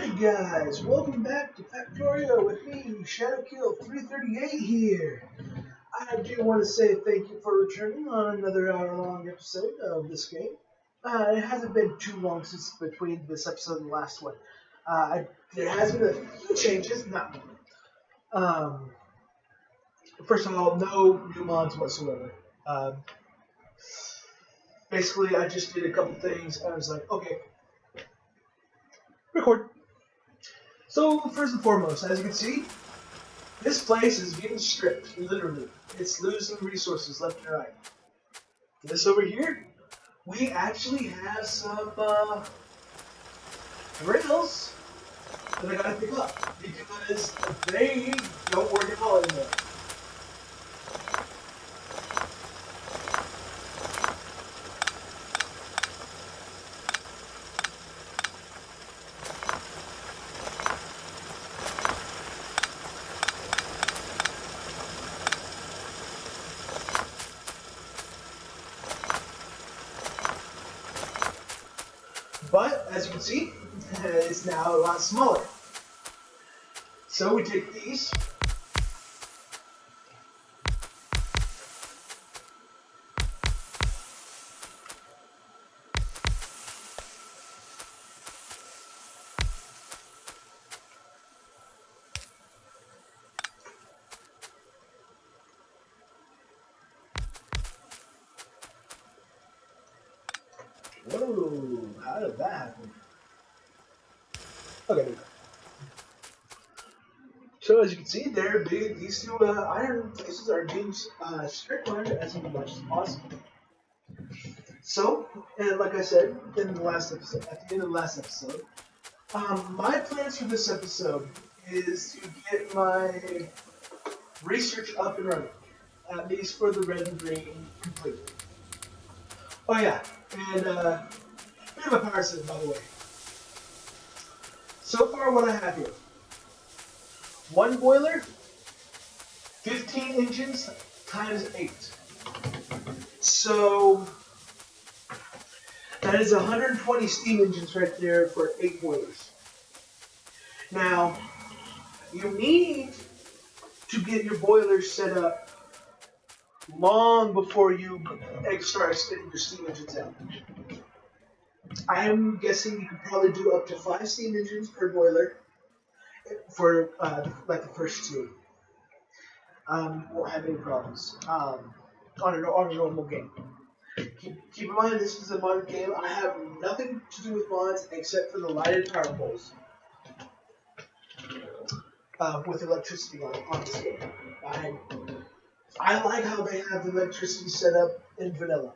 Alright guys, welcome back to Factorio with me, Shadowkill338 here. I do want to say thank you for returning on another hour-long episode of this game. It hasn't been too long since between this episode and the last one. There has been a few changes, not one. First of all, no new mods whatsoever. Basically, I just did a couple things. I was like, okay, record. So, first and foremost, as you can see, this place is getting stripped, literally. It's losing resources left and right. This over here, we actually have some rails that I gotta pick up because they don't work at all anymore. But, as you can see, it's now a lot smaller. So we take these. Whoa, how did that happen? Okay, there we go. So as you can see, these two iron places are being stripped as much as possible. So, and like I said in the last episode, at the end of the last episode, my plans for this episode is to get my research up and running, at least for the red and green completely. Oh yeah, and bit of a power set, by the way. So far, what I have here: one boiler, 15 engines times 8. So that is 120 steam engines right there for 8 boilers. Now, you need to get your boilers set up long before you start extending your steam engines out. I am guessing you could probably do up to 5 steam engines per boiler for like the first 2. Won't have any problems on a normal game. Keep in mind, this is a modern game. I have nothing to do with mods except for the lighted power poles with electricity on this game. I like how they have the electricity set up in vanilla.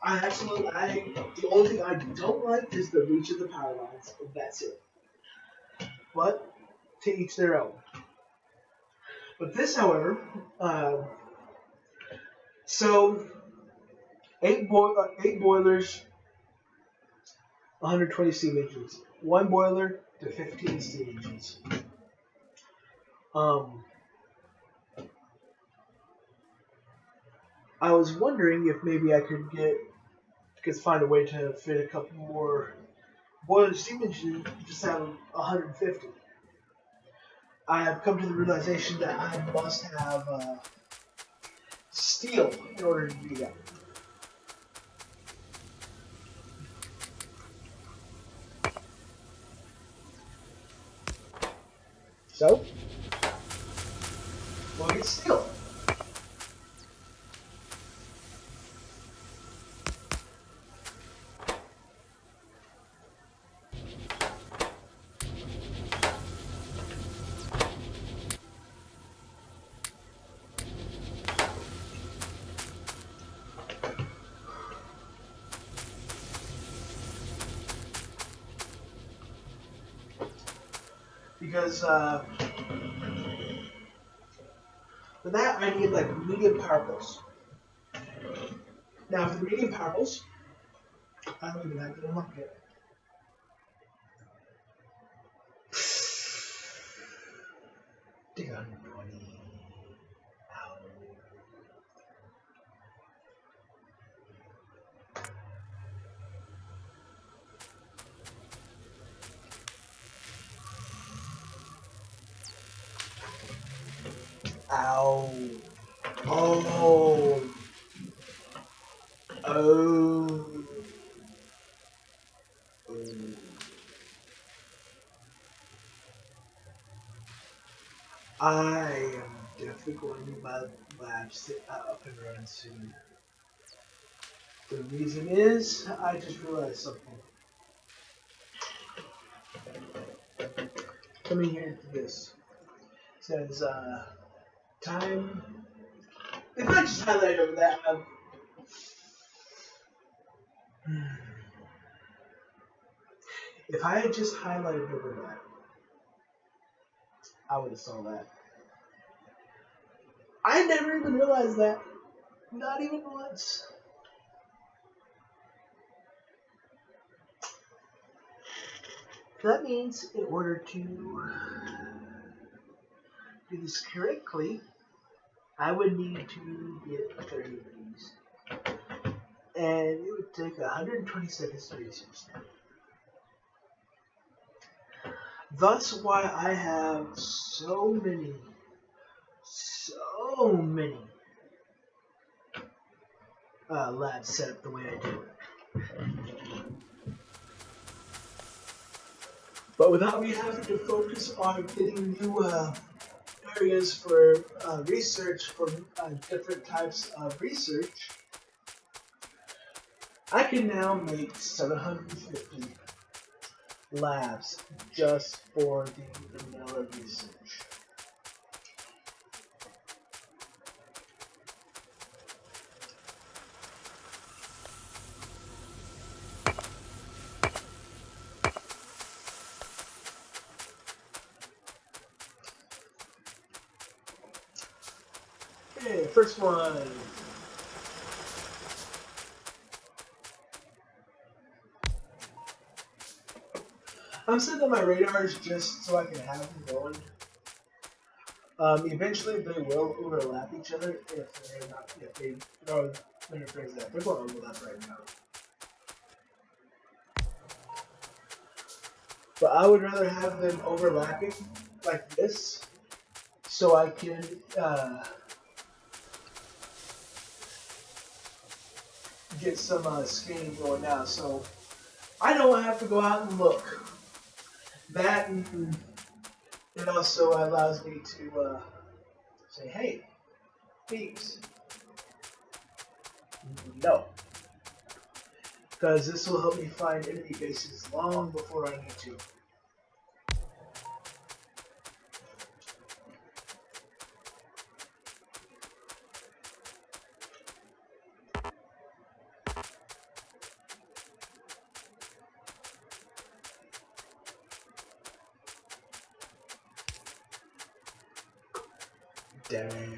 The only thing I don't like is the reach of the power lines. That's it. But to each their own. But this, however, so 8 boilers, 120 steam engines. 1 boiler to 15 steam engines. I was wondering if maybe I could find a way to fit a couple more boiler steam engines, just have 150. I have come to the realization that I must have steel in order to do that. So, we'll get steel. Because for that I need like medium power poles. Now for the medium power poles, I don't even have to unlock it. Dig 120. Ow. Ow. Oh. Oh. Oh. I am definitely going to need my lab up and running soon. The reason is, I just realized something. Coming here to this. It says, time. If I just highlight over that, if I had just highlighted over that, I would have saw that. I never even realized that. Not even once. That means in order to do this correctly, I would need to get 30 of these. And it would take 120 seconds to research them. Thus why I have so many labs set up the way I do it. But without me having to focus on getting new areas for research for different types of research, I can now make 750 labs just for the vanilla research. Okay, first one. I'm setting up my radars just so I can have them going. Eventually, they will overlap each other if they're not. If they, no, let me phrase that. They're going to overlap right now. But I would rather have them overlapping like this, so I can get some scanning going now. So I don't have to go out and look. That and it also allows me to say, hey, thieves, no. Because this will help me find enemy bases long before I need to. Dang.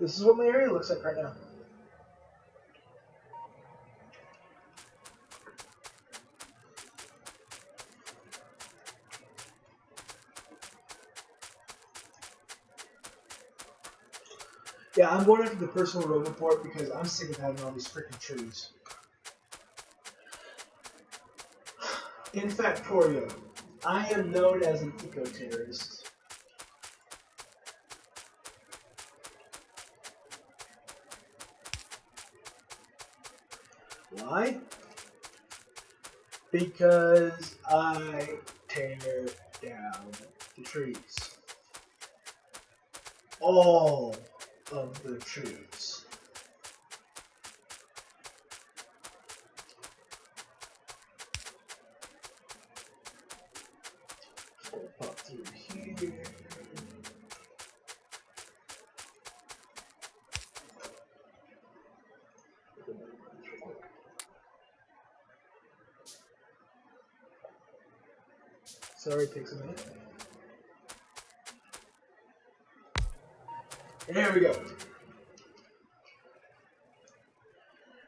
This is what my area looks like right now. Yeah, I'm going after the personal road report because I'm sick of having all these freaking trees. In Factorio, I am known as an eco-terrorist. Why? Because I tear down the trees. All of the trees. Pop through here. Sorry, it takes a minute. There we go.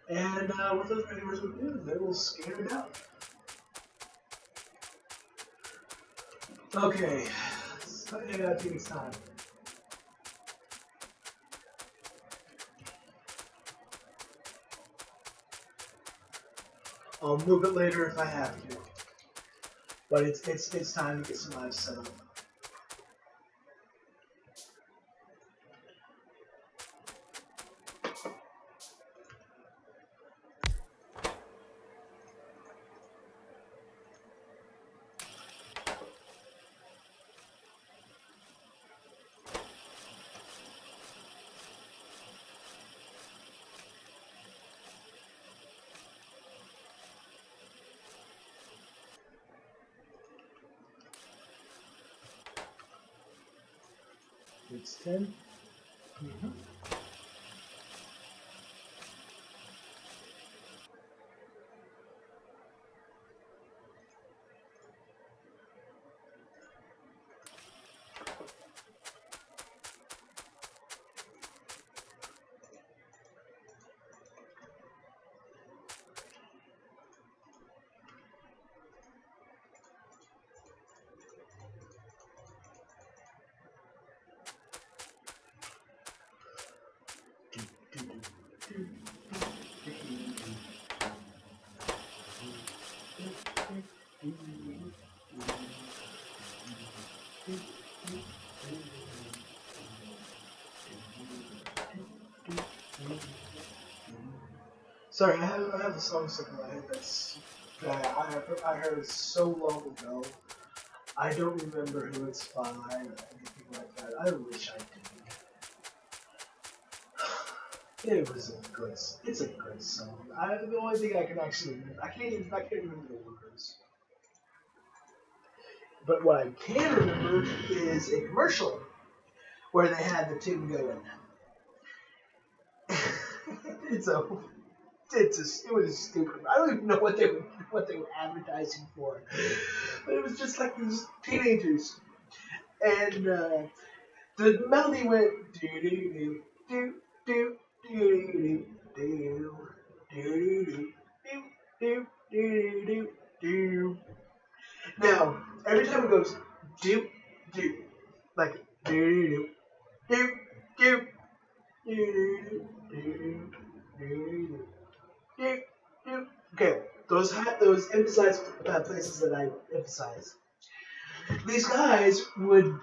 And what those programmers will do is they will scan it out. Okay, so yeah, it takes time. I'll move it later if I have to, but it's time to get some live set up. It's 10. Mm-hmm. Sorry, I have a song stuck in my head that I heard so long ago. I don't remember who it's by or anything like that. I wish I did. It was a good. It's a good song. The only thing I can actually I can't remember the words. But what I can remember is a commercial where they had the tune going. it's a it was stupid. I don't even know what they were advertising for, but it was just like these teenagers, and the melody went do do do do do do do do do do do do. Now every time it goes do do like do do do do do do do. Okay, those emphasized places that I emphasize. These guys would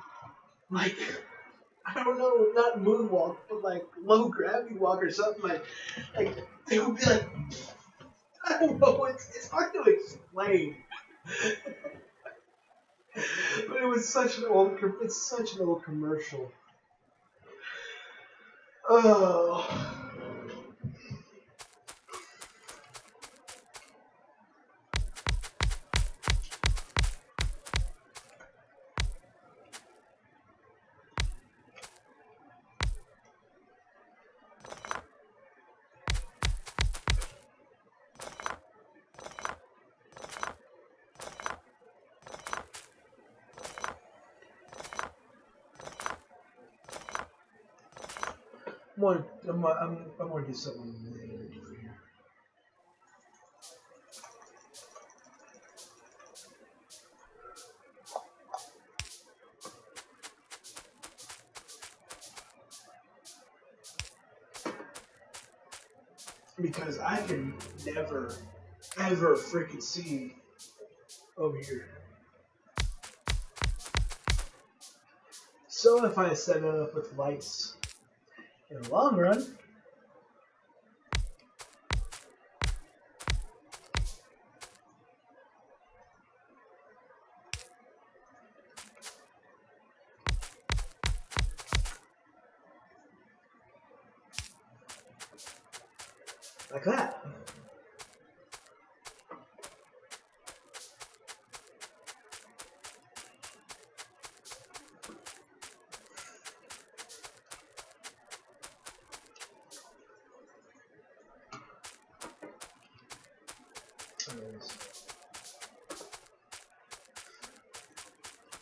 like I don't know, not moonwalk, but like low gravity walk or something like they would be like I don't know, it's hard to explain. But it was such an old it's such an old commercial. Oh. I'm going to do something really different here. Because I can never, ever freaking see over here. So if I set it up with lights in the long run, like that. Anyways,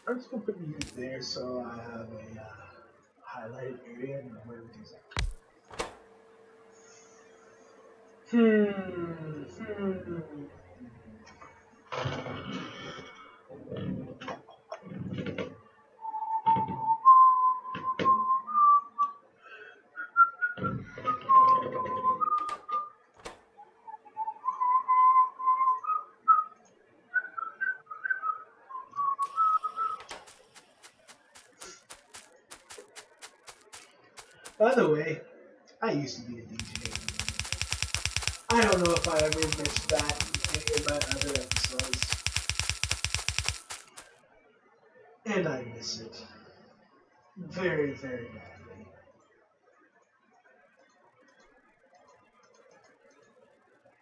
I'm just gonna put you there so I have a highlighted area and where everything's at. Hmm. Hmm. By the way, I used to be a DJ. I don't know if I ever missed that in any of my other episodes, and I miss it very, very badly.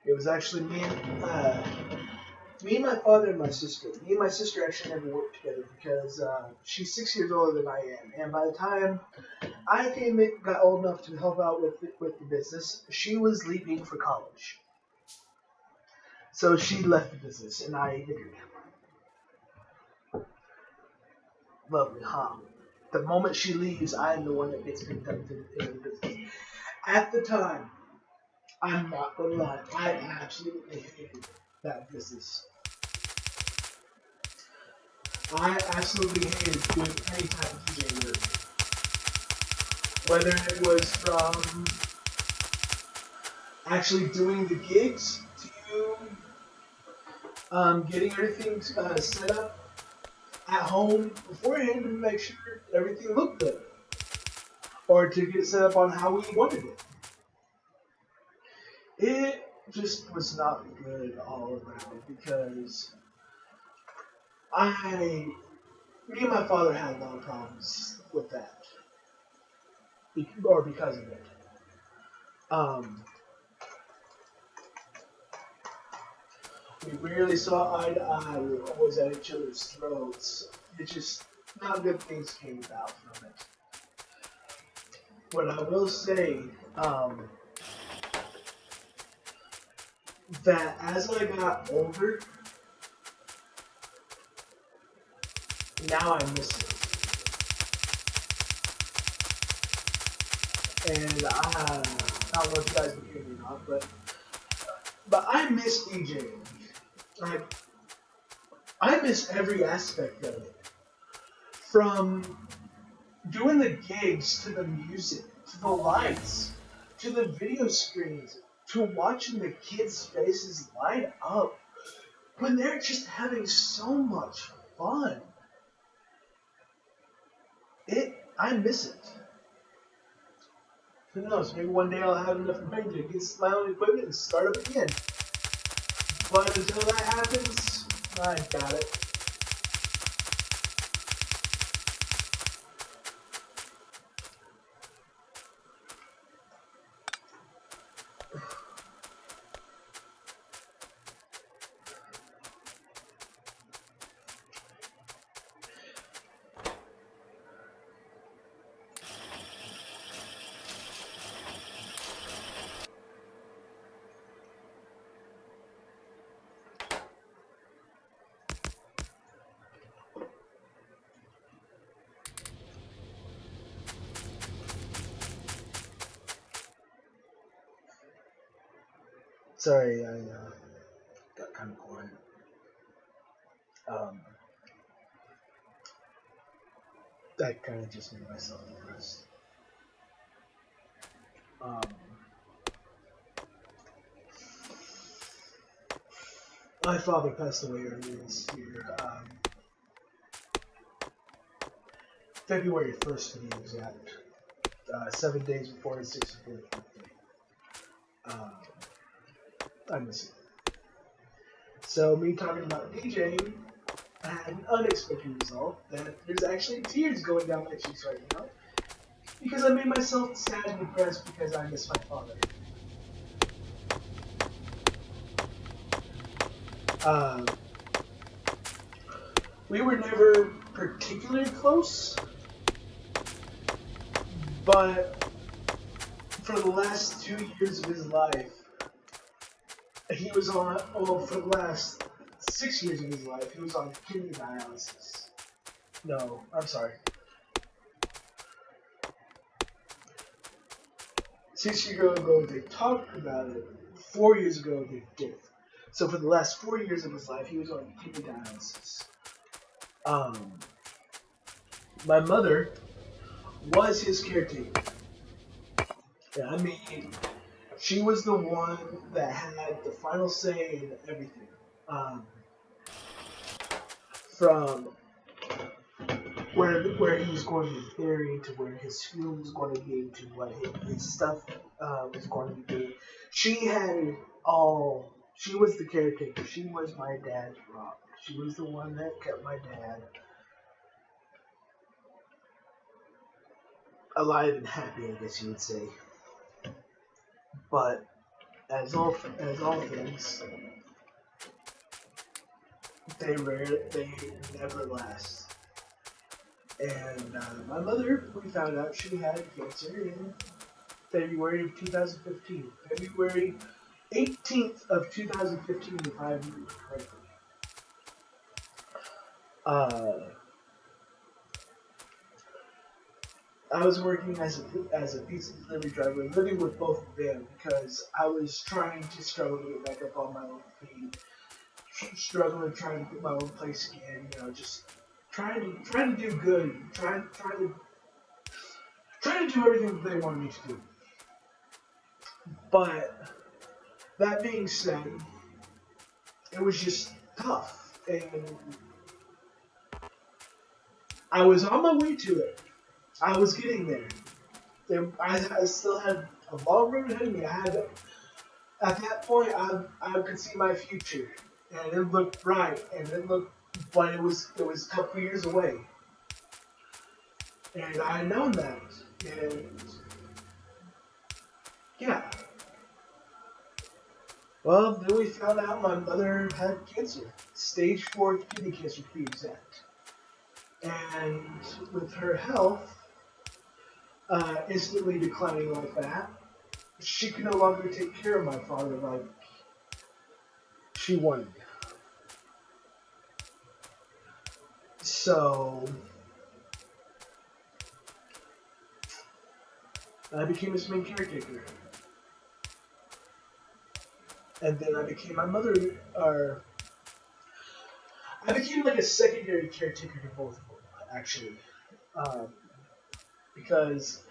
It was actually me and my father and my sister. Me and my sister actually never worked together because she's 6 years older than I am, and by the time got old enough to help out with the business, she was leaving for college. So she left the business, and I figured, lovely, huh? The moment she leaves, I'm the one that gets picked up into the business. At the time, I'm not gonna lie, I absolutely hated that business. I absolutely hated doing any type of DJ work, whether it was from actually doing the gigs to getting everything set up at home beforehand to make sure everything looked good, or to get set up on how we wanted it. It just was not good all around because me and my father had a lot of problems with that, or because of it. Um, we rarely saw eye to eye. We were always at each other's throats. It just not good things came about from it. What I will say, um, that as I got older, now I miss it. And I don't know if you guys can hear me or not, but I miss DJing. Like I miss every aspect of it, from doing the gigs to the music to the lights to the video screens to watching the kids' faces light up when they're just having so much fun. I miss it. Who knows? Maybe one day I'll have enough money to get my own equipment and start up again. But until that happens, I got it. Sorry, I got kind of quiet. Um, I kind of just made myself depressed. Um, my father passed away earlier this year, February 1st to be exact, 7 days before his 64th birthday. Um, I miss it. So me talking about DJing had an unexpected result that there's actually tears going down my cheeks right now because I made myself sad and depressed because I miss my father. Um, we were never particularly close, but for the last 2 years of his life, he was on, well, for the last 6 years of his life, he was on kidney dialysis. No, I'm sorry. 6 years ago, they talked about it. 4 years ago they did it. So for the last 4 years of his life, he was on hemodialysis. Um, my mother was his caretaker. Yeah, I mean, she was the one that had the final say in everything. Um, from where he was going to be buried to where his funeral was going to be to what his stuff was going to be. She had it all. She was the caretaker. She was my dad's rock. She was the one that kept my dad alive and happy, I guess you would say. But as all things, they never last. And my mother, we found out she had cancer in February of 2015. February 18th of 2015, if I remember correctly. Uh, I was working as a pizza delivery driver, living with both of them because I was trying to struggle to get back up on my own feet, struggling trying to get my own place again. Just trying to do good, trying to do everything that they wanted me to do. But that being said, it was just tough, and I was on my way to it. I was getting there. I still had a long road ahead of me. At that point, I could see my future, and it looked bright, and but it was a couple years away, and I had known that, and yeah. Well, then we found out my mother had cancer, stage 4 kidney cancer to be exact, and with her health instantly declining like that, she could no longer take care of my father like she wanted. So I became his main caretaker. And then I became my mother, or I became like a secondary caretaker to both of them, actually. Um, because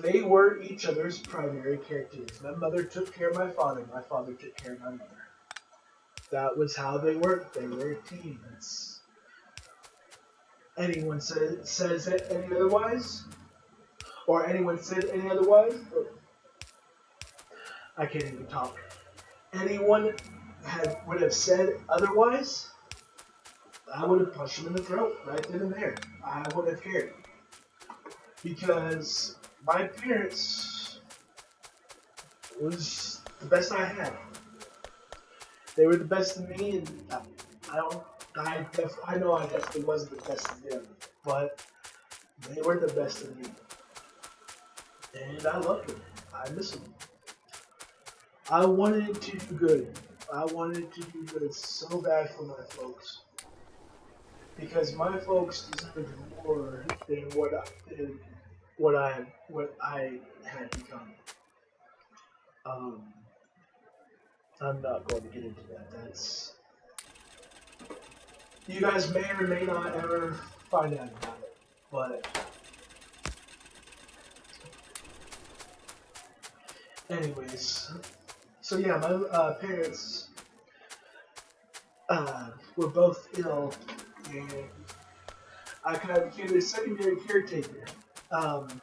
they were each other's primary caretakers. My mother took care of my father took care of my mother. That was how they worked. They were a team. That's, anyone says it any otherwise, or anyone said any otherwise, I can't even talk. Anyone would have said otherwise, I would have punched him in the throat right then and there. I wouldn't have cared. Because my parents was the best I had. They were the best of me, and I don't. I know I definitely wasn't the best of them, but they were the best of me, and I loved them. I miss them. I wanted to do good. I wanted to do good so bad for my folks because my folks deserved more than what I had become. Um, I'm not going to get into that. That's You guys may or may not ever find out about it, but anyways. So yeah, my parents were both ill, and I kind of became a secondary caretaker. Um,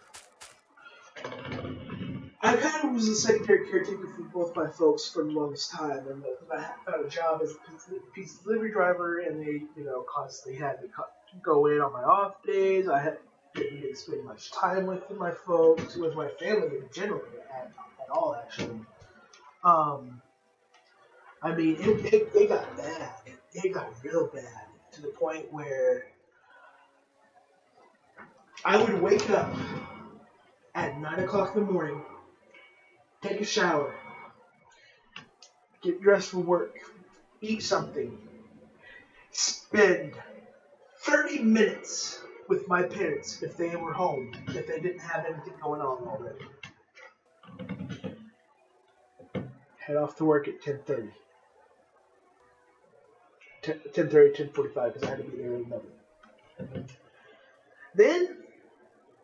I kind of was a secondary caretaker for both my folks for the longest time, and I found a job as a pizza delivery driver, and they, constantly had me go in on my off days. Didn't get to spend much time with my folks, with my family in general, at all actually. Um, I mean, it got bad. It got real bad to the point where I would wake up at 9 o'clock in the morning, take a shower, get dressed for work, eat something, spend 30 minutes with my parents if they were home, if they didn't have anything going on already. head off to work at 10:30. 10:30, 10:45, because I had to be there at 11. Then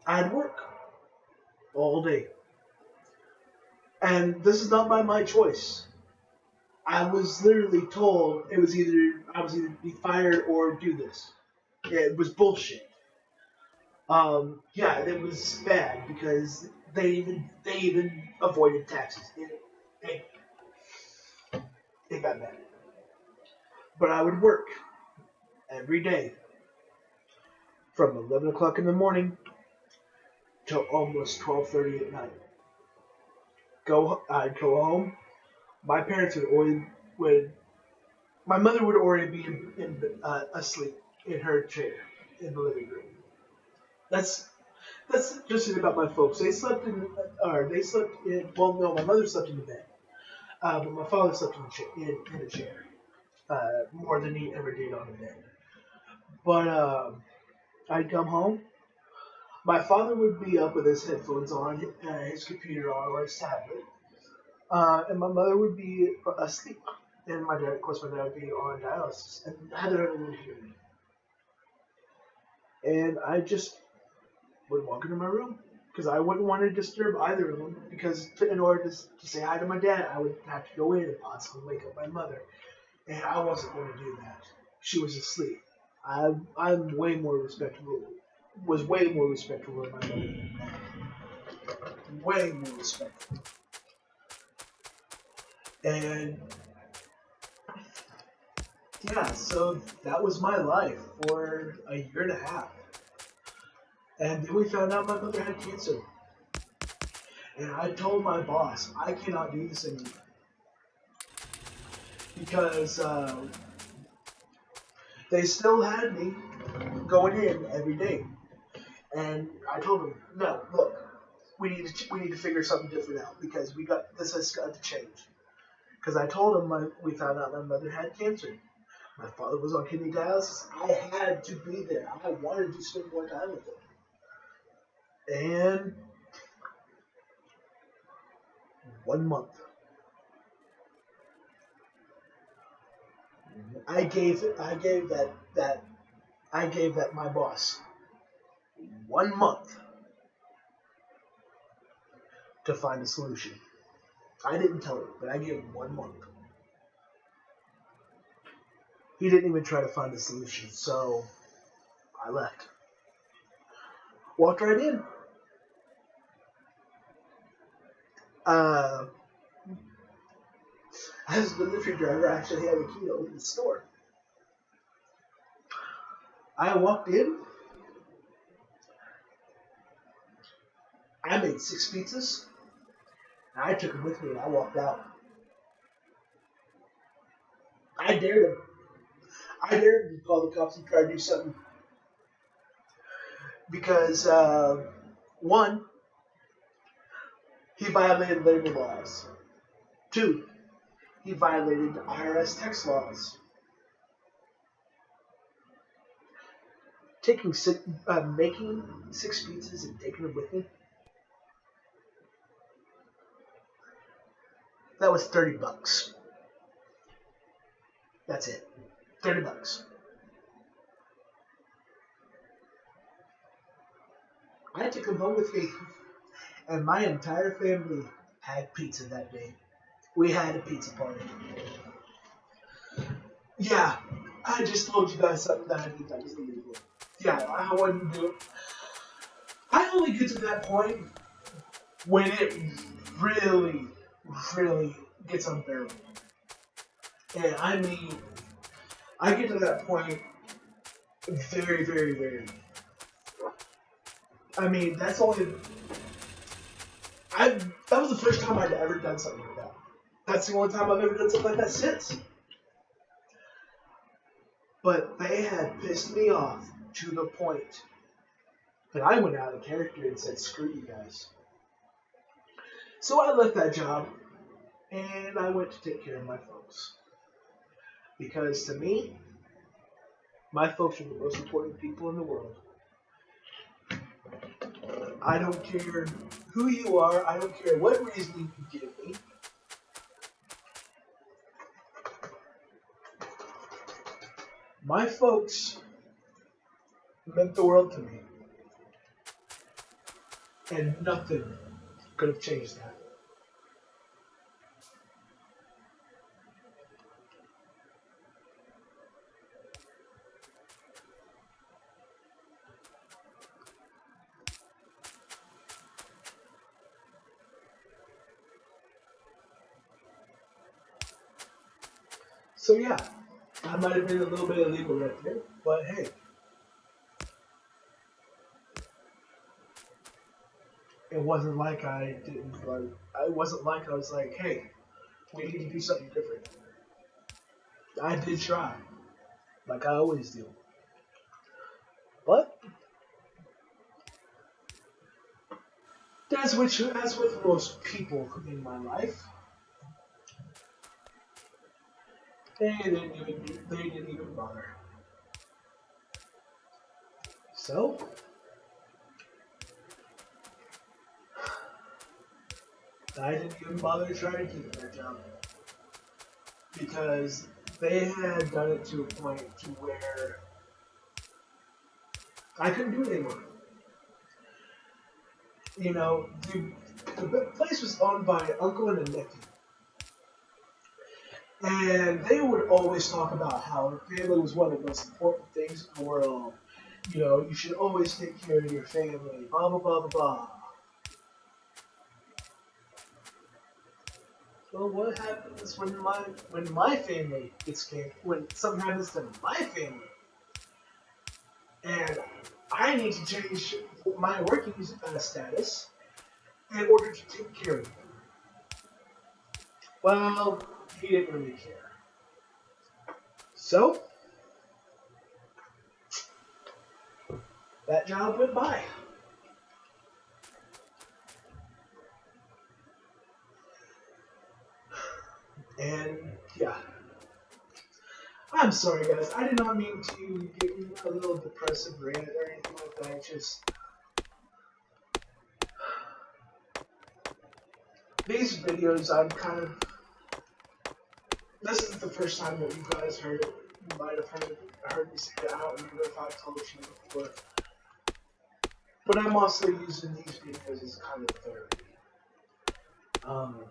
I'd work all day. And this is not by my choice. I was literally told I was either be fired or do this. It was bullshit. Yeah, it was bad because they even avoided taxes. It got bad. But I would work every day from 11 o'clock in the morning till almost 12:30 at night. I'd go home. My parents my mother would already be asleep in her chair in the living room. That's just it about my folks. They slept in, well, no, my mother slept in the bed, but my father slept in a chair, more than he ever did on the bed. But I'd come home. My father would be up with his headphones on, his computer on, or his tablet, and my mother would be asleep. And my dad, of course, would be on dialysis, and neither would hear me. And I just would walk into my room because I wouldn't want to disturb either of them. Because in order to say hi to my dad, I would have to go in and possibly wake up my mother, and I wasn't going to do that. She was asleep. I'm way more respectful. Was way more respectful of my mother. Way more respectful. And yeah, so that was my life for a year and a half. And then we found out my mother had cancer. And I told my boss, I cannot do this anymore. Because they still had me going in every day. And I told them, no, look, we need to figure something different out because this has got to change. Because I told them we found out my mother had cancer. My father was on kidney dialysis. I had to be there. I wanted to spend more time with him. And 1 month. I gave my boss 1 month to find a solution. I didn't tell him, but I gave him 1 month. He didn't even try to find a solution, so I left. Walked right in. As the delivery driver, I actually had a key to open the store. I walked in. I made 6 pizzas. And I took them with me and I walked out. I dared him. I dared him to call the cops and try to do something. Because, one, he violated labor laws. 2, he violated the IRS tax laws. Making 6 pizzas and taking them with me. That was $30. That's it. $30. I took them home with me, and my entire family had pizza that day. We had a pizza party. Yeah, I just told you guys something that I think that was illegal. Yeah, I wouldn't do it. I only get to that point when it really, really gets unbearable. And I mean, I get to that point very, very, very. I mean, that was the first time I'd ever done something like that. That's the only time I've ever done something like that since. But they had pissed me off to the point that I went out of character and said, screw you guys. So I left that job and I went to take care of my folks. Because to me, my folks are the most important people in the world. I don't care who you are. I don't care what reason you can give me. My folks meant the world to me, and nothing could have changed that. So yeah, I might have been a little bit illegal right there, but hey, it wasn't like I didn't like. It wasn't like I was like, hey, we need to do something different. I did try, like I always do, but as with most people in my life, they didn't even bother. So I didn't even bother trying to keep that job because they had done it to a point to where I couldn't do it anymore. You know, the place was owned by an uncle and a nephew. And they would always talk about how family was one of the most important things in the world. You know, you should always take care of your family, blah, blah, blah, blah, blah. Well, what happens when my family gets scared? When something happens to my family, and I need to change my working status in order to take care of it. Well, he didn't really care. So that job went by. And yeah, I'm sorry guys. I did not mean to get a little depressive rant or anything like that. Just these videos, I'm kind of. This is the first time that you guys heard it. You might have heard me say it. I don't remember if I've told you before. But I'm also using these videos as kind of therapy. Um,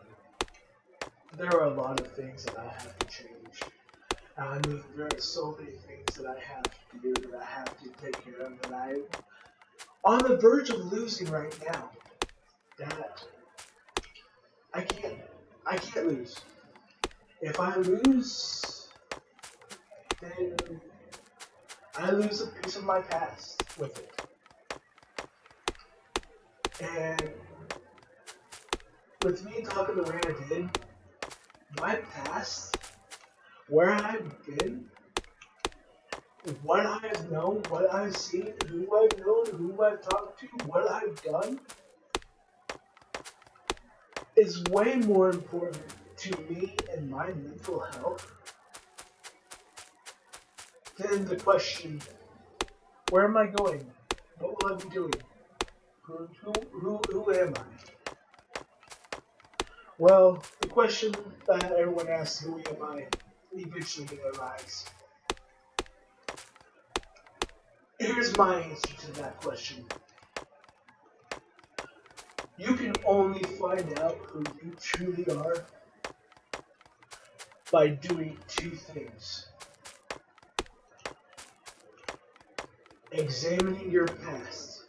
there are a lot of things that I have to change. I mean, there are so many things that I have to do, that I have to take care of, that I'm on the verge of losing right now. That I can't lose. If I lose, then I lose a piece of my past with it. And with me talking the way I did, my past, where I've been, what I've known, what I've seen, who I've known, who I've talked to, what I've done, is way more important to me and my mental health than the question, where am I going? What will I be doing? Who am I? Well, the question that everyone asks, who am I, eventually gonna arise. Here's my answer to that question. You can only find out who you truly are by doing two things. Examining your past,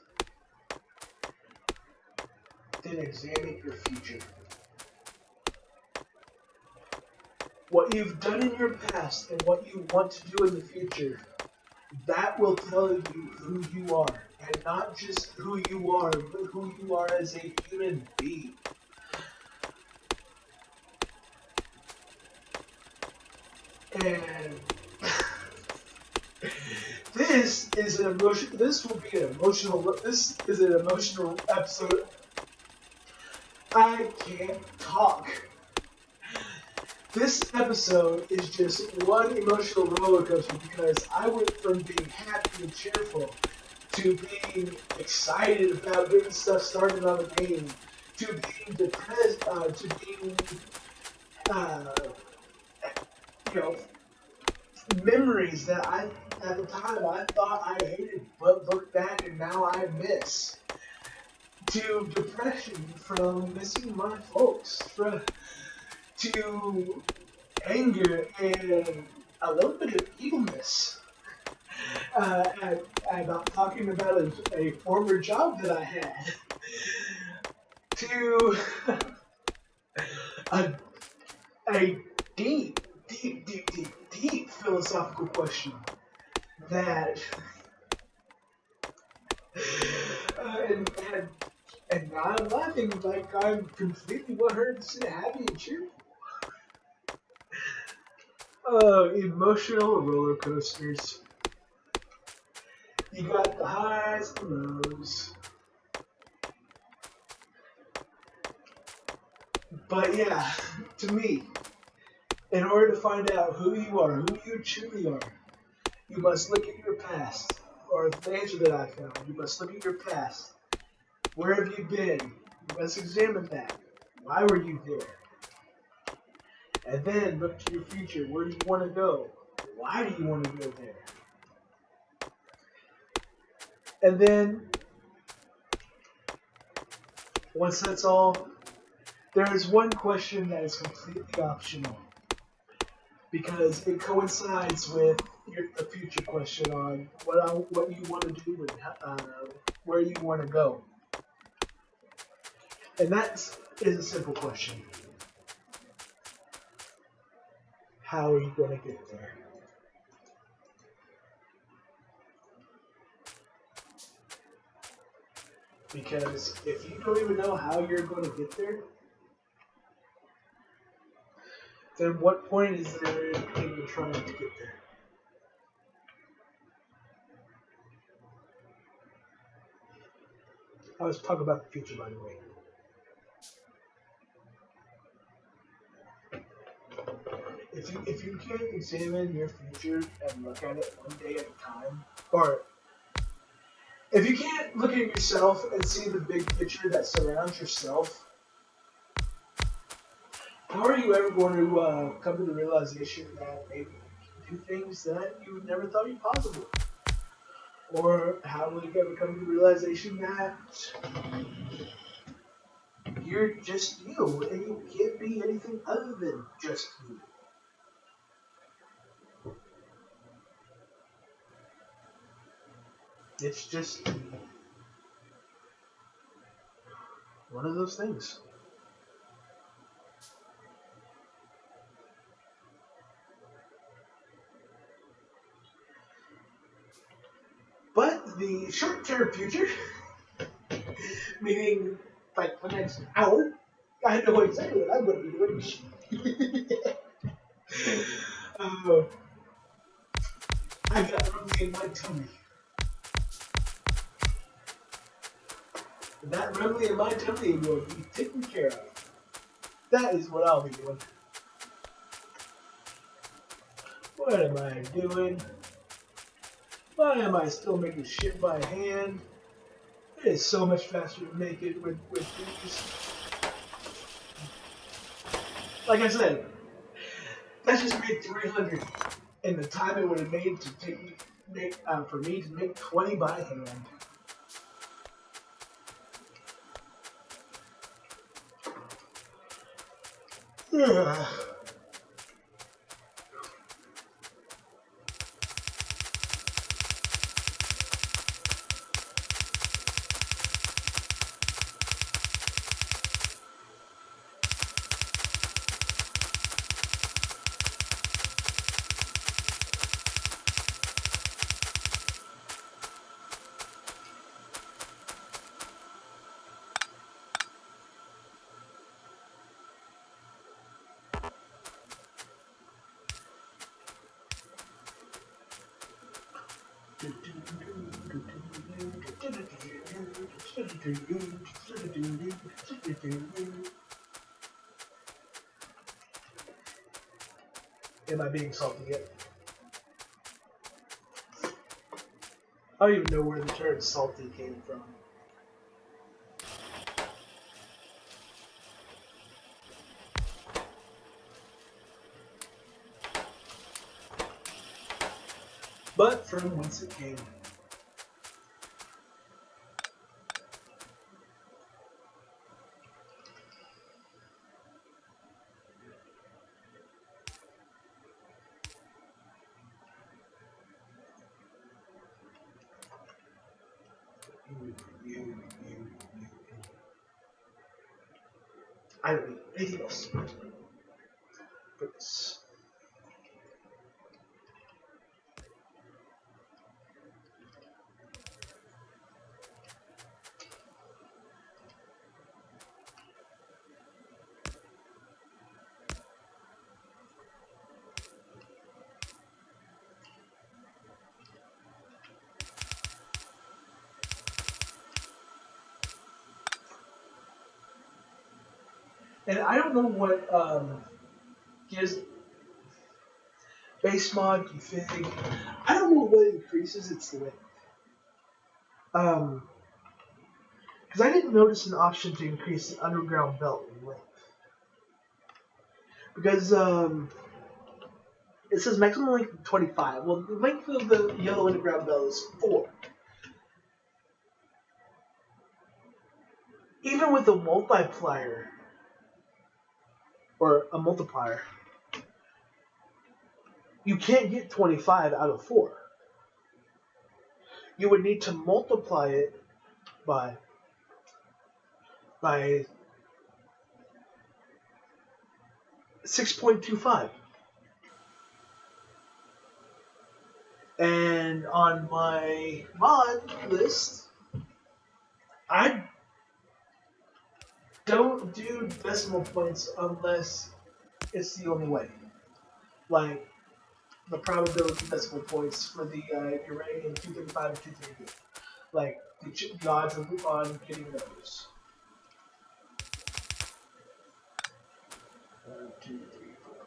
then examine your future. What you've done in your past and what you want to do in the future, that will tell you who you are. And not just who you are, but who you are as a human being. And this is an emotion. This will be an emotional. This is an emotional episode. I can't talk. This episode is just one emotional roller coaster because I went from being happy and cheerful to being excited about getting stuff started on the game, to being depressed, to being, you know, memories that at the time I thought I hated, but look back and now I miss. To depression from missing my folks, to anger and a little bit of evilness about talking about a former job that I had, to a, a deep philosophical question that and and now I'm laughing like I'm completely 100% happy and cheerful. Emotional roller coasters. You got the highs, the lows. But yeah, to me, in order to find out who you are, who you truly are, you must look at your past. Or the answer that I found, you must look at your past. Where have you been? You must examine that. Why were you there? And then look to your future. Where do you want to go? Why do you want to go there? And then, once that's all, there is one question that is completely optional because it coincides with the future question on what you want to do and where you want to go. And that is a simple question. How are you going to get there? Because if you don't even know how you're going to get there, then what point is there in you trying to get there? I was talking about the future, by the way. If you can't examine your future and look at it one day at a time, or if you can't look at yourself and see the big picture that surrounds yourself, how are you ever going to come to the realization that maybe you can do things that you never thought you possible? Or how will you ever come to the realization that you're just you and you can't be anything other than just you? It's just one of those things. But the short-term future, meaning like the next hour, I know exactly what I'm going to be doing. uh, I got rumbly in my tummy. And that rumbly in my tummy will be taken care of. That is what I'll be doing. What am I doing? Why am I still making shit by hand? It is so much faster to make it with these. Like I said, that just made 300, and the time it would have made to for me to make 20 by hand. Yeah. Am I being salty yet? I don't even know where the term salty came from. but from whence it came. I don't need anything else for this. And I don't know what gives base mod config. I don't know what increases its length. Because I didn't notice an option to increase the underground belt in length. Because it says maximum length of 25. Well, the length of the yellow underground belt is 4. Even with a multiplier, or a multiplier, you can't get 25 out of 4. You would need to multiply it by 6.25. And on my mod list, I don't do decimal points unless it's the only way. Like the probability decimal points for the uranium 235 and 238. Like the odds on getting those. 1, 2, 3, 4, 5.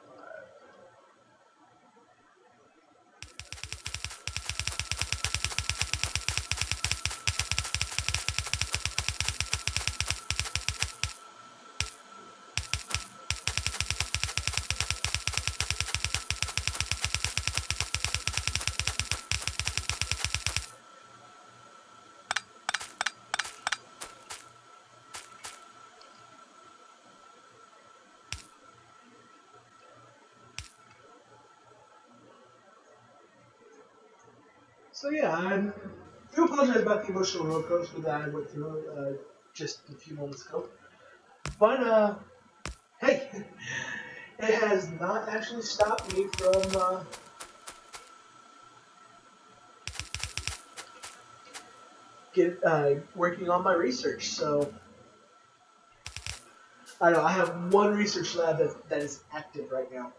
So yeah, I do apologize about the emotional roller coaster that I went through just a few moments ago. But hey, it has not actually stopped me from working on my research. So I know I have one research lab that is active right now.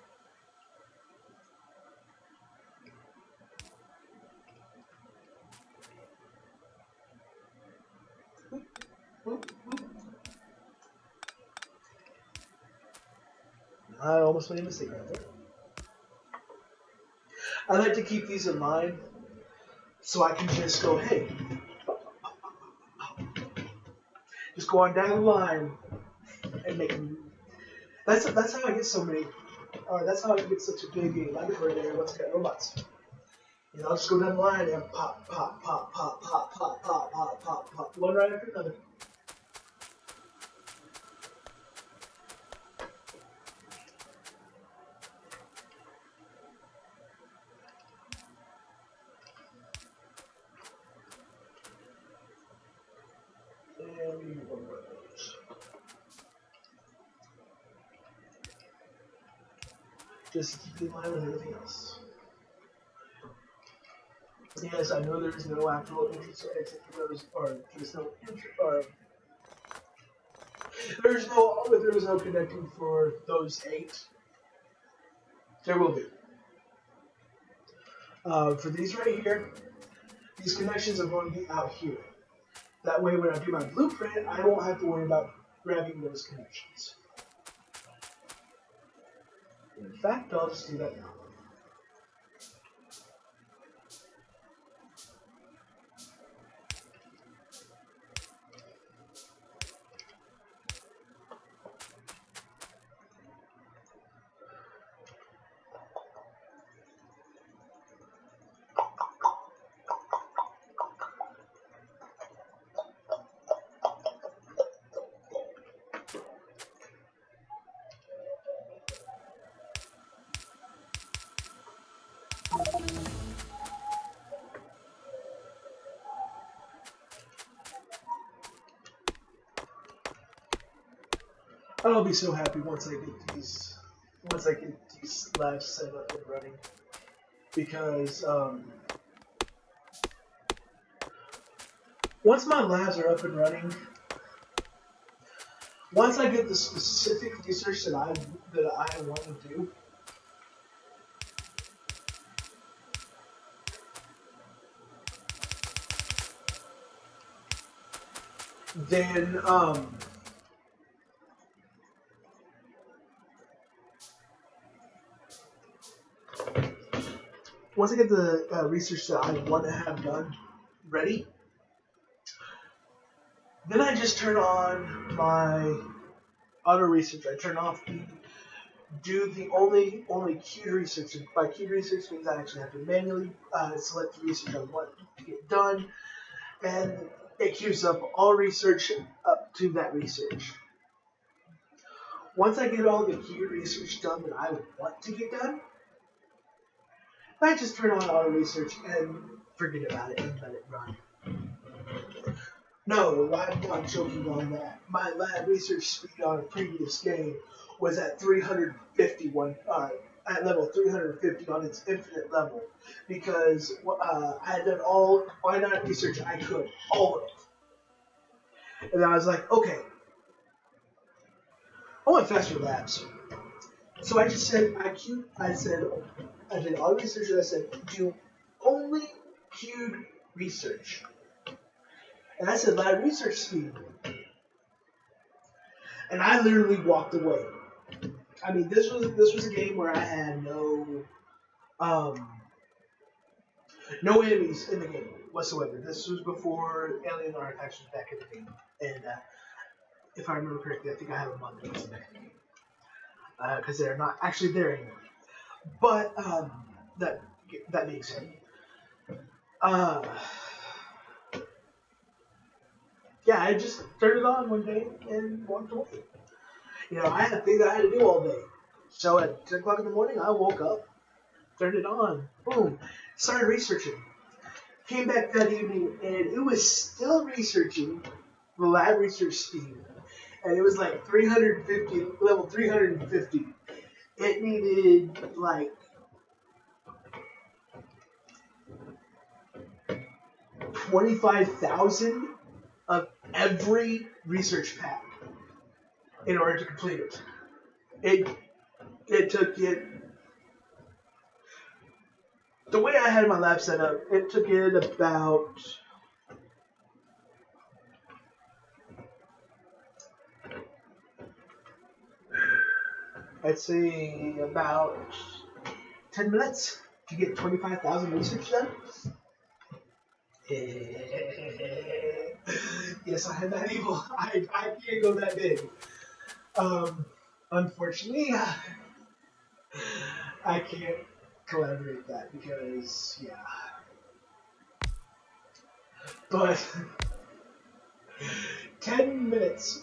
I almost made a mistake right there. I like to keep these in mind so I can just go, hey, just go on down the line and make them. That's how I get so many. That's how I get such a big laboratory there. Let's get robots. You know, I'll just go down the line and pop, pop, pop, pop, pop, pop, pop, pop, pop, pop, one right after another. And one more of those. Just keep in line with everything else. Yes, I know there's no actual entrance or exit for those, or there's no there's no connecting for those 8. There will be. For these right here, these connections are going to be out here. That way, when I do my blueprint, I won't have to worry about grabbing those connections. In fact, I'll just do that now. I'll be so happy once I get these labs set up and running, because once my labs are up and running, once I get the specific research that I want to do, then once I get the research that I want to have done ready, then I just turn on my auto research. I turn off do the only queued research. And by queued research means I actually have to manually select the research I want to get done, and it queues up all research up to that research. Once I get all the queued research done that I want to get done, I just turn on auto research and forget about it and let it run. No, I'm not joking on that. My lab research speed on a previous game was at 351, at level 350 on its infinite level, because I had done all finite research I could, all of it. And I was like, okay, I want faster labs. So I just said, I did all research, and I said, do only queued research. And I said, lab research speed. And I literally walked away. I mean, this was a game where I had no enemies in the game whatsoever. This was before Alien Artifacts was back in the game. And if I remember correctly, I think I have a month back in the game. Because they're not actually there anymore. But that being said, yeah, I just turned it on one day and walked away. You know, I had things I had to do all day. So at 10 o'clock in the morning, I woke up, turned it on, boom, started researching. Came back that evening, and it was still researching the lab research speed. And it was like 350, level 350. It needed like 25,000 of every research pack in order to complete it. It took it, the way I had my lab set up, it took it about, I'd say about 10 minutes to get 25,000 research done. Yes, I am that evil. I can't go that big. Unfortunately, I can't collaborate that because, yeah. But 10 minutes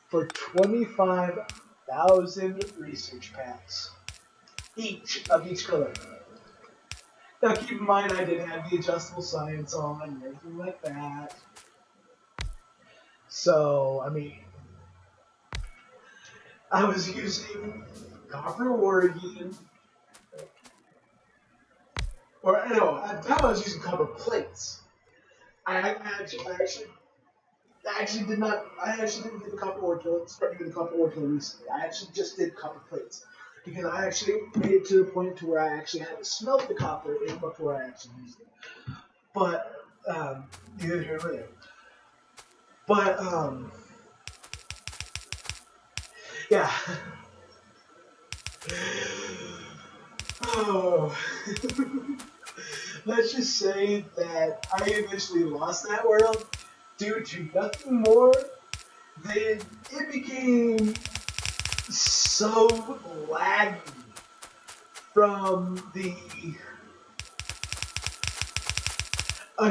for 25,000 research packs, each of each color. Now keep in mind I didn't have the adjustable science on and everything like that. So, I mean, I was using copper ore again. Or, no, at the time I was using copper plates. I actually didn't get the copper ore till started getting the copper ore till recently. I actually just did copper plates. Because I actually made it to the point to where I actually had to smelt the copper in before I actually used it. But, neither here nor there. But, yeah. Oh. Let's just say that I eventually lost that world due to nothing more than it became so laggy from the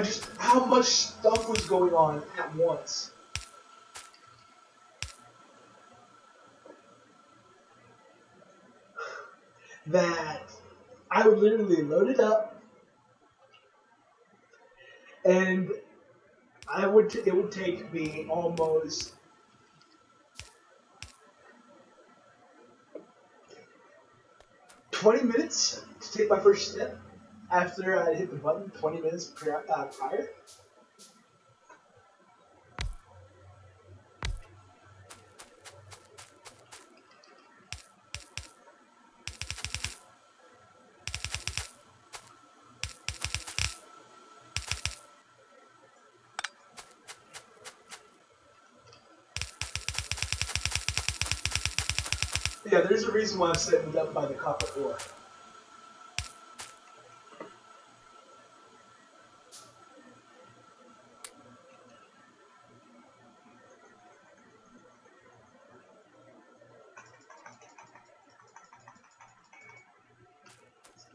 just how much stuff was going on at once. That I would literally load it up, and it would take me almost 20 minutes to take my first step after I hit the button 20 minutes prior. Yeah, there's a reason why I'm setting it up by the copper ore.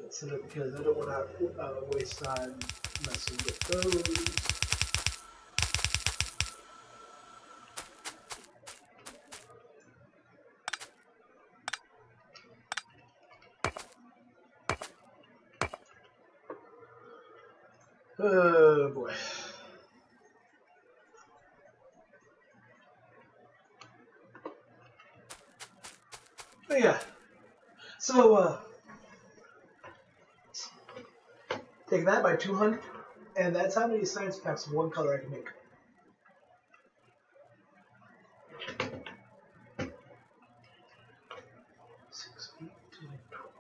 Set up because I don't want to waste time messing with those. Oh boy. But yeah. So take that by 200, and that's how many science packs of one color I can make. Six, 8, 10, 12.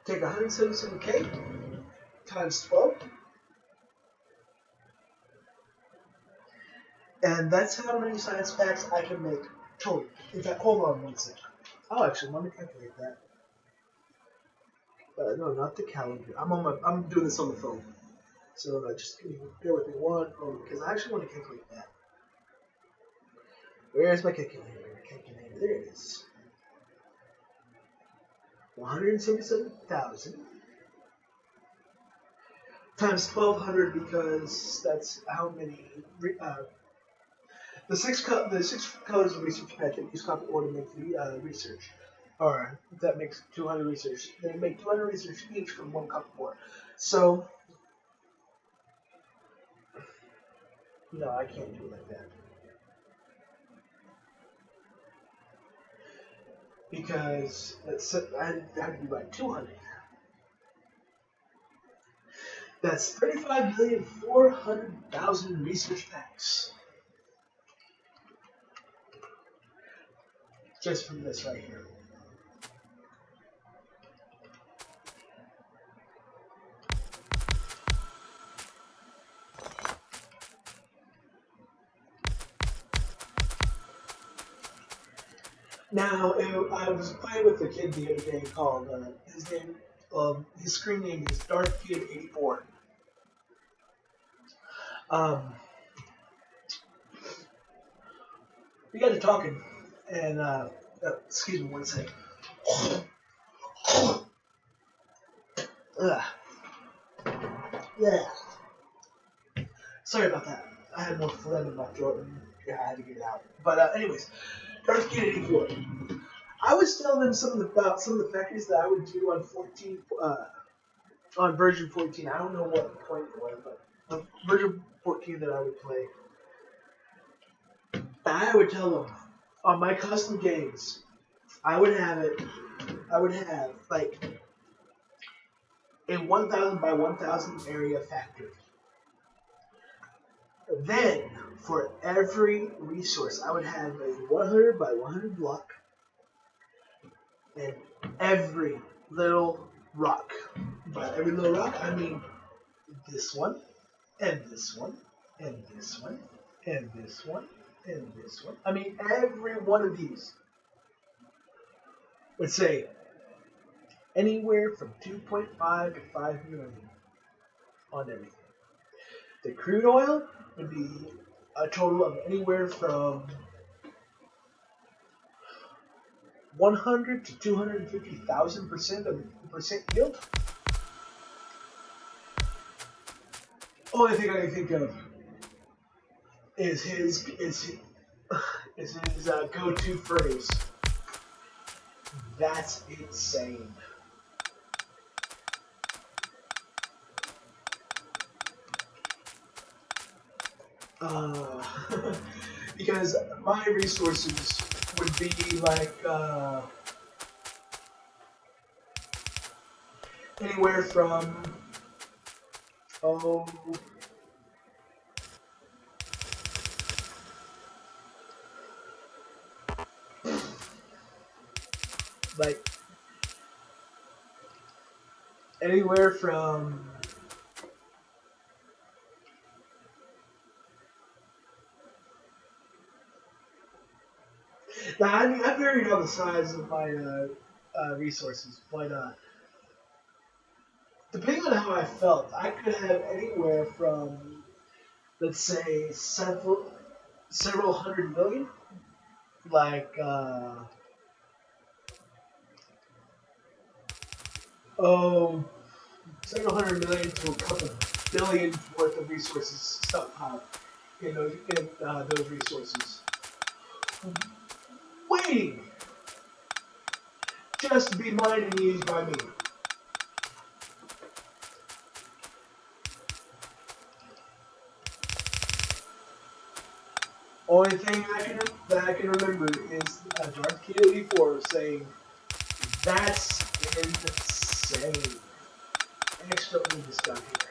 Take 177K times 12. And that's how many science packs I can make total. In fact, hold on one second. Oh, actually, let me calculate that. No, not the calendar. I'm doing this on the phone. So just bear with me one moment because I actually want to calculate that. Where's my calculator? There it is. 177,000 times 1,200 because that's how many. The six colors of research packet use copy order to make the research. Or that makes 200 research. They make 200 research each from one copy ore. So no, I can't do it like that. Because I have to divide 200. That's 35,400,000 research packs. Just from this right here. Now, I was playing with a kid the other day called, his screen name is DarthKid84. We got to talking, and, excuse me one second. Yeah. Sorry about that. I had more phlegm in my throat, and I had to get it out. But, anyways, DarthKid84. I was telling them about some of the factors that I would do on on version 14. I don't know what point it was, but on version 14 that I would play. I would tell them on my custom games, I would have like a 1,000 by 1,000 area factory. Then for every resource, I would have a 100 by 100 block. And every little rock. By every little rock, I mean this one, and this one, and this one, and this one, and this one. I mean, every one of these would say anywhere from 2.5 to 5 million on everything. The crude oil would be a total of anywhere from 100 to 250,000% of percent yield. Only thing I can think of is his go-to phrase. That's insane. Because my resources would be like anywhere from oh like anywhere from now I varied on the size of my resources, but depending on how I felt, I could have anywhere from let's say several hundred million, like oh several hundred million to a couple billion worth of resources stockpiled in those resources, waiting just to be mined and used by me. Only thing that I can remember is Darth Kid 84 saying, "That's insane." Extra this down here,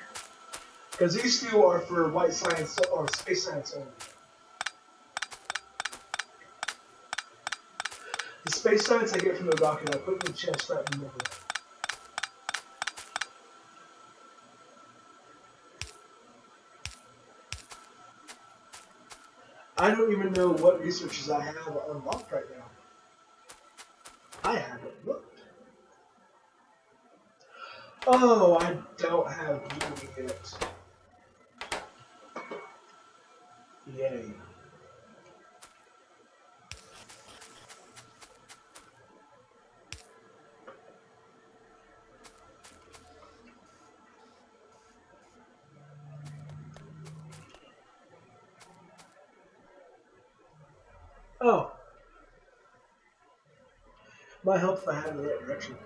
because these two are for white science or space science only. The space science I get from the rocket, I put in the chest right in the middle. I don't even know what researches I have unlocked right now. I haven't looked. Oh, I don't have Unity yet. Yay. Oh, might help if I had the right direction.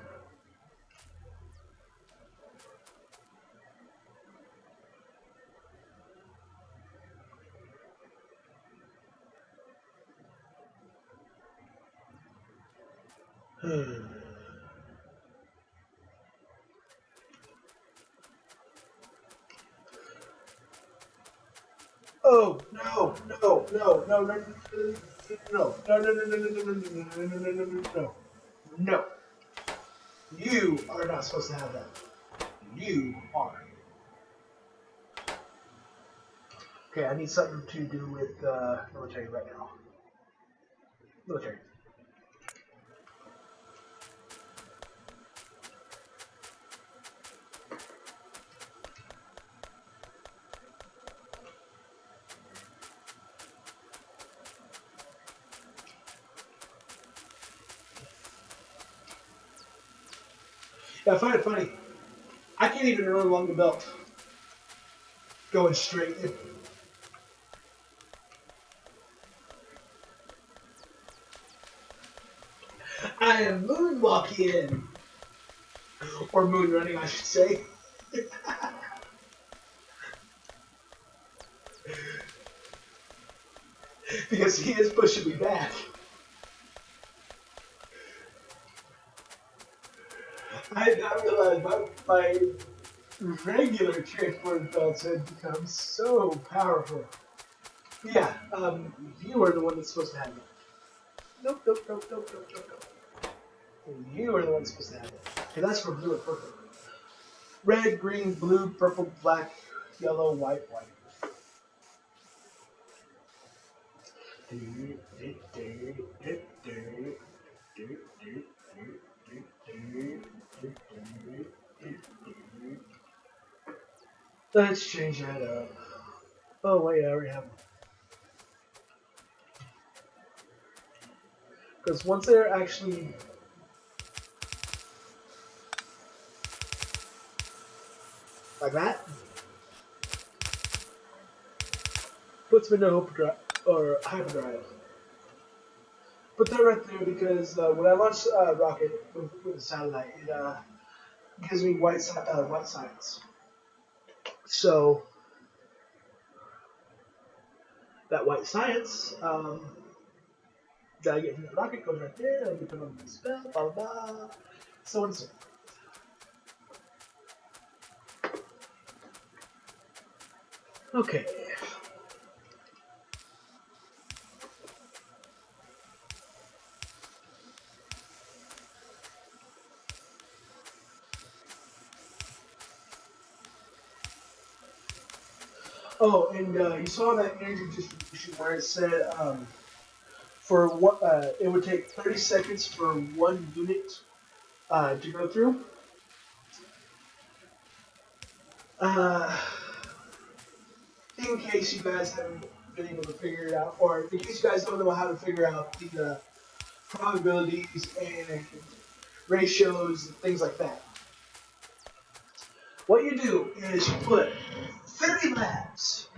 Oh no no no no no no no no no no no no no no no no no no! You are not supposed to have that. You are. Okay, I need something to do with military right now. Military. Yeah, I find it funny. I can't even run along the belt going straight. I am moonwalking, or moon running, I should say, because he is pushing me back. I did not realize my regular transport belts had become so powerful. Yeah, you are the one that's supposed to have it. Nope, nope, nope, nope, nope, nope, nope. You are the one that's supposed to have it. Okay, that's for blue and purple. Red, green, blue, purple, black, yellow, white, white. Let's change that up. Oh wait, I already have one. Because once they're actually like that, puts me into overdrive or hyperdrive. Put that right there because when I launch a rocket with a satellite, it gives me white science. So that white science Gotta get from the rocket, goes right there, and we put on the spell, blah blah blah. So on and so forth. Okay. Oh, and you saw that energy distribution where it said for what it would take 30 seconds for one unit to go through. Uh, in case you guys haven't been able to figure it out, or in case you guys don't know how to figure out the probabilities and ratios and things like that, what you do is you put 30 labs.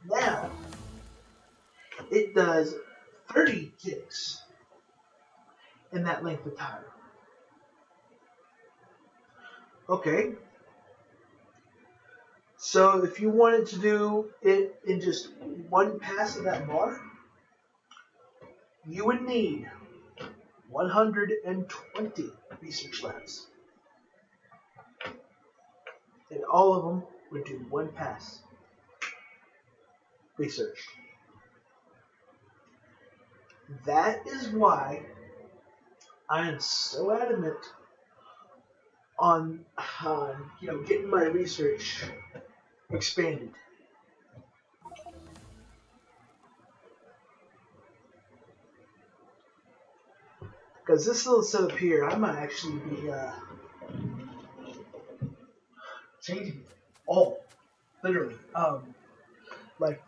Now, it does 30 ticks in that length of time. Okay, so if you wanted to do it in just one pass of that bar, you would need 120 research labs. And all of them would do one pass research. That is why I am so adamant on getting my research expanded. Because this little setup here, I might actually be changing it all, literally. Like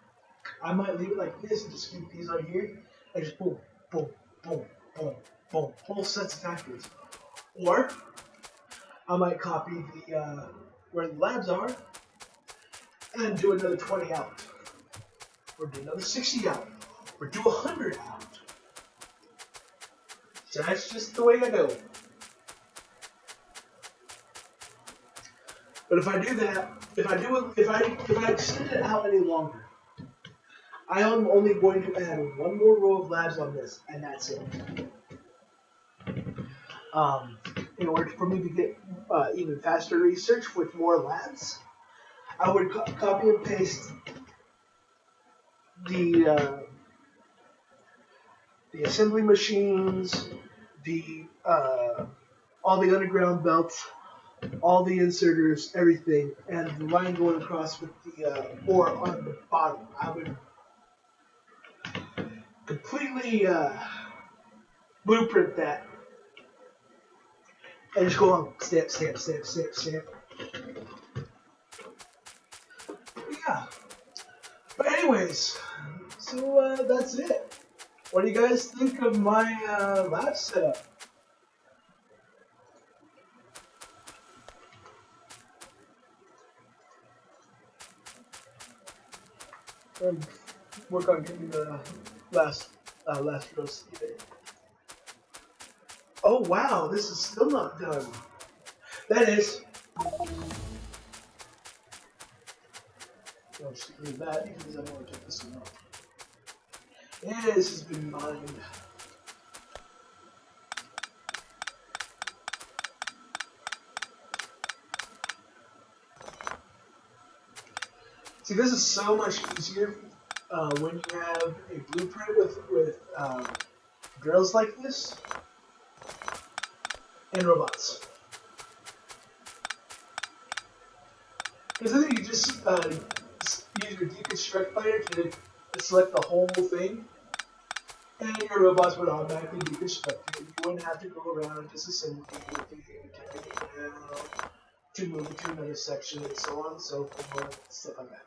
I might leave it like this and just keep these on here, and just boom, boom, boom, boom, boom, whole sets of factories. Or I might copy the where the labs are, and then do another 20 out, or do another 60 out, or do 100 out. So that's just the way I go. But if I do that, if I extend it out any longer, I am only going to add one more row of labs on this, and that's it. In order for me to get even faster research with more labs, I would copy and paste the assembly machines, the all the underground belts, all the inserters, everything, and the line going across with the ore on the bottom. I would completely blueprint that and just go on step, step, step, step, step. Yeah. But anyways, so that's it. What do you guys think of my lab setup? And work on getting the last roast today. Oh wow, this is still not done. That is. I'll just leave that because I want to check this one out. Yeah, this has been mined. See, this is so much easier when you have a blueprint with drills like this and robots. Because then you just use your deconstruct player to select the whole thing, and your robots would automatically deconstruct it. You wouldn't have to go around and disassemble everything, take it down, to move it to another section, and so on and so forth, stuff like that.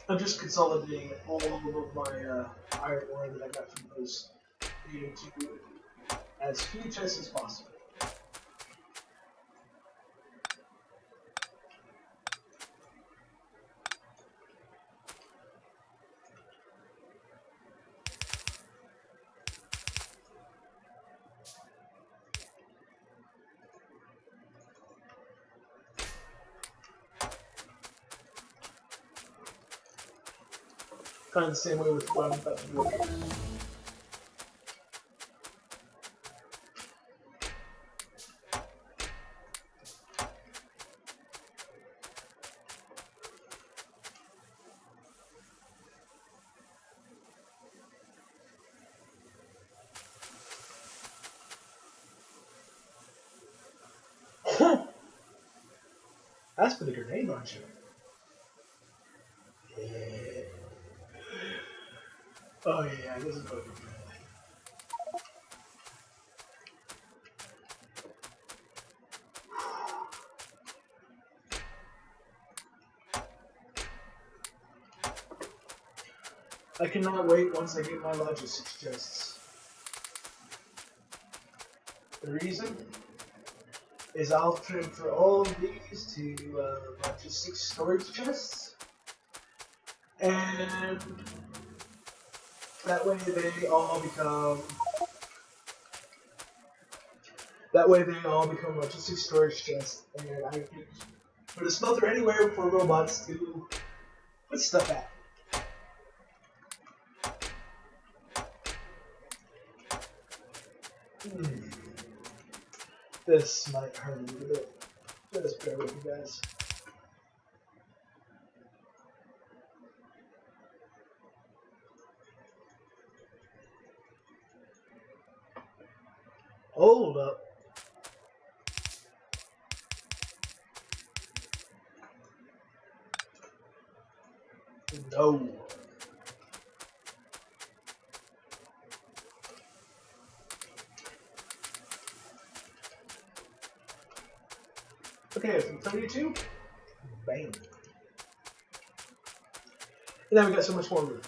I'm just consolidating all of my iron ore that I got from those into as few chests as possible. Kind of the same way with what I'm about to do. That's for the grenade launcher. Yeah. Oh yeah, this is going to be good. I cannot wait once I get my logistics chests. The reason is I'll transfer all of these to logistics storage chests, and that way they all become logistics storage chests, and I can put a smelter anywhere for robots to put stuff at. This might hurt a little bit. Just bear with me, guys. Hold up. No. Okay, from 32, bang. And now we got so much more room.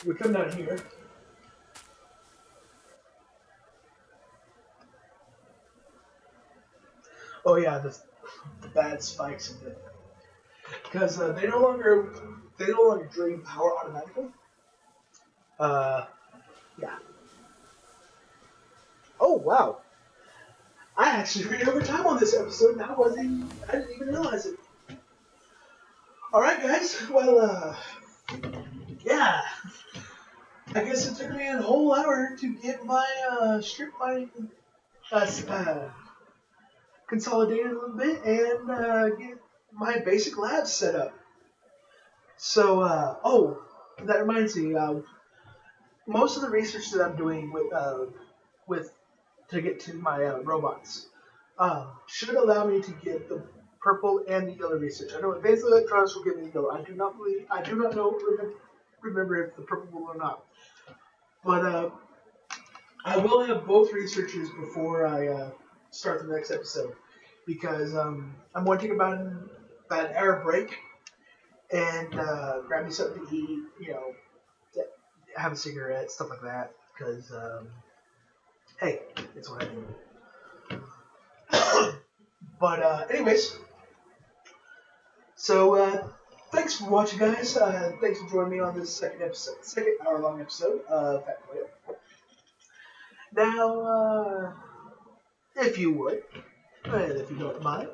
We come down here. Oh yeah, the bad spikes in it, because they no longer drain power automatically. Yeah. Oh wow! I actually ran over time on this episode, and I didn't even realize it. All right, guys. Well, yeah. I guess it took me a whole hour to get my strip mining consolidated a little bit and get my basic lab set up. So, that reminds me. Most of the research that I'm doing with to get to my robots should allow me to get the purple and the yellow research. I know advanced electronics will give me the yellow. I do not know remember if the purple will or not. But I will have both researchers before I start the next episode, because I'm going to take about an hour break and grab me something to eat, have a cigarette, stuff like that, because, hey, it's what I do. But anyways, so thanks for watching, guys. Thanks for joining me on this second hour-long episode of Factorio. Now, if you would, and if you don't mind,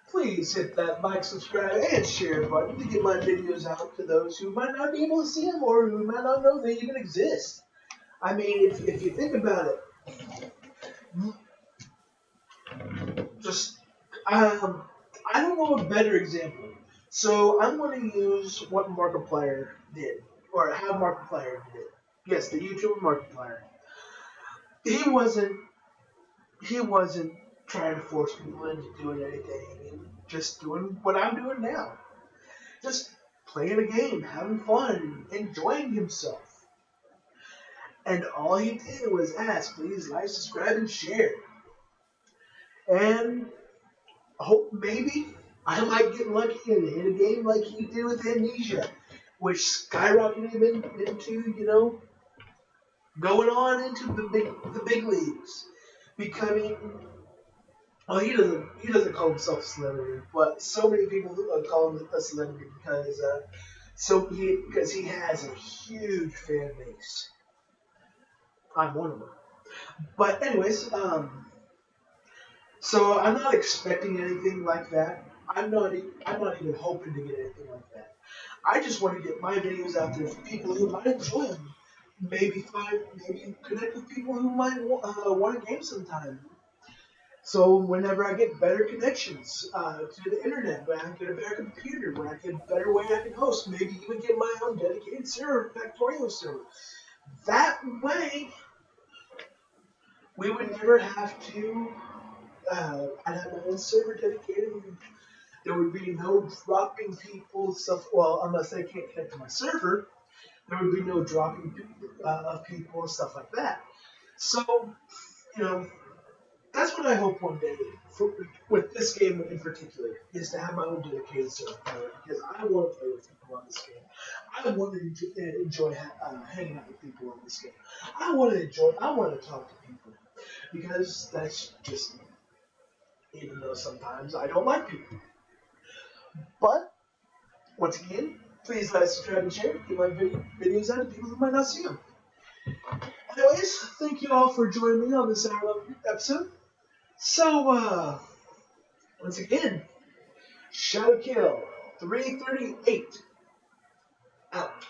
please hit that like, subscribe, and share button to get my videos out to those who might not be able to see them or who might not know they even exist. I mean, if you think about it, just, I don't know a better example. So I'm going to use what Markiplier did, or how Markiplier did it. Yes, the YouTube Markiplier. He wasn't trying to force people into doing anything, and just doing what I'm doing now. Just playing a game, having fun, enjoying himself. And all he did was ask, please like, subscribe, and share. And hope maybe I might get lucky and hit a game like he did with Amnesia, which skyrocketed him into, going on into the big leagues, becoming. Well, he doesn't call himself a celebrity, but so many people call him a celebrity because he has a huge fan base. I'm one of them. But anyways, so I'm not expecting anything like that. I'm not even hoping to get anything like that. I just want to get my videos out there for people who might enjoy them. Maybe connect with people who might want a game sometime. So whenever I get better connections to the internet, when I get a better computer, when I get a better way I can host, maybe even get my own dedicated server, Factorio server. That way, we would never have to. I'd have my own server dedicated. There would be no dropping people stuff. Well, unless they can't connect to my server, there would be no dropping of people and stuff like that. So, you know, that's what I hope one day with this game in particular is to have my own dedicated server because I want to play with people on this game. I want to enjoy hanging out with people on this game. I want to talk to people because that's just me. Even though sometimes I don't like people. But once again, please like, subscribe, and share. Get my videos out to people who might not see them. Anyways, thank you all for joining me on this hour episode. So, once again, Shadow Kill 338 out.